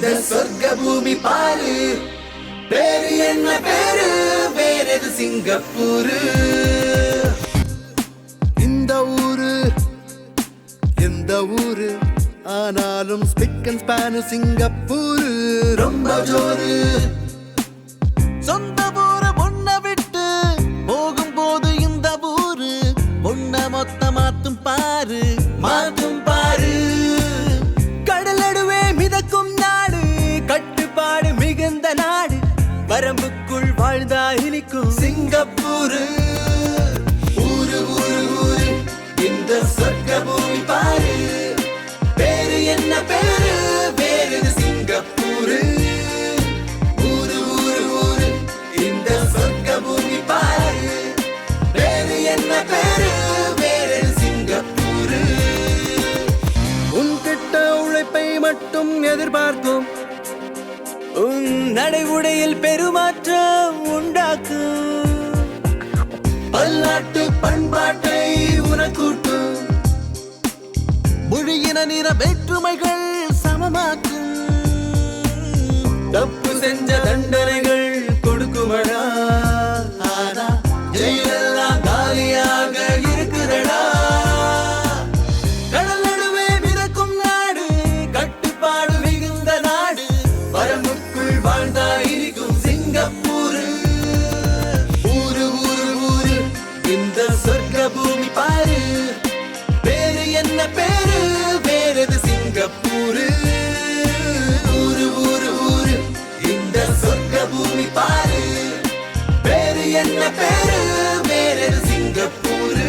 இந்த சொர்க்க பூமி பாரு, பேரு என்ன பேரு, வேறது சிங்கப்பூரு. இந்த ஊரு எந்த ஊரு ஆனாலும் ஸ்பிக் அண்ட் ஸ்பான் சிங்கப்பூரு ரொம்ப ஜோரு. சொந்த ஊரு பொண்ண விட்டு போகும்போது இந்த ஊரு பொண்ண மொத்த மாத்தும் பாரு, மாத்தும் பாரு. கடலடுவே மிதக்கும் நாடு, கட்டுப்பாடு மிகுந்த நாடு, வரம்புக்குள் வாழ்ந்தா இனிக்கும் சிங்கப்பூரு. ஊரு ஊரு ஊரு இந்த சொர்க்க பூமி பாரு, பேரு என்ன பேரு, வேறது சிங்கப்பூரு. ஊரு ஊரு ஊரு இந்த சொர்க்க பூமி பாரு, பேரு என்ன பேரு, வேறது சிங்கப்பூரு. உன்கிட்ட உழைப்பை மட்டும் எதிர்பார்க்கும், உன் நடைமுறையில் பெருமாற்றம் உண்டாக்கும், பல்லாட்டு பண்பாட்டை உனக்கூட்டும், மொழியின நிற வேற்றுமைகள் சமமாக்கும், தப்பு செஞ்ச தண்டனைகள் கொடுக்குமடா, ஆனா ஜெயிலெல்லாம் காலியாக இருக்குதடா. கடல் நடுவே மிதக்கும் நாடு, கட்டுப்பாடு மிகுந்த நாடு, வரம்புக்குள் வாழ்ந்தா இருக்கும் சிங்கப்பூரு. ஊரு ஊரு ஊரு இந்த சொர்க்க பூமி பாரு, பேரு என்ன பேரு, வேறது சிங்கப்பூரு. ஊரு ஊரு ஊரு இந்த சொர்க்க பூமி பாரு, பேரு என்ன பேரு, வேறது சிங்கப்பூரு.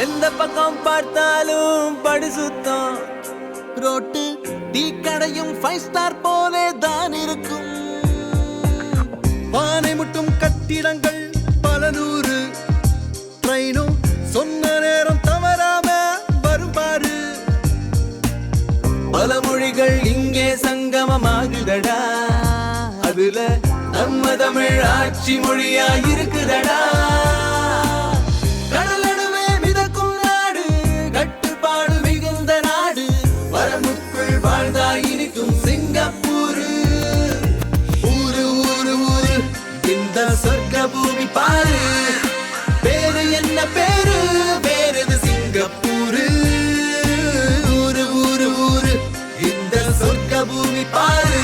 எந்த பக்கம் பார்த்தாலும் படு சுத்தம், ரோட்டு டீ கடையும் 5 ஸ்டார் போலே தான் இருக்கும், வானை முட்டும் கட்டிடங்கள் பல நூறு, ட்ரெயினும் சொன்ன நேரம் தவறாம வரும் பாரு, பல மொழிகள் இங்கே சங்கமமாகுதடா, அதுல நம்ம தமிழ் ஆட்சி மொழியா இருக்குதடா. கடலடுவே மிதக்கும் நாடு, கட்டுப்பாடு மிகுந்த நாடு, வரம்புக்குள் வாழ்ந்தா இனிக்கும் சிங்கப்பூரு. ஊரு ஊரு ஊரு இந்த சொர்க்க பூமி பாரு, பேரு என்ன பேரு, வேறது சிங்கப்பூரு. ஊரு ஊரு ஊரு இந்த சொர்க்க பூமி பாரு,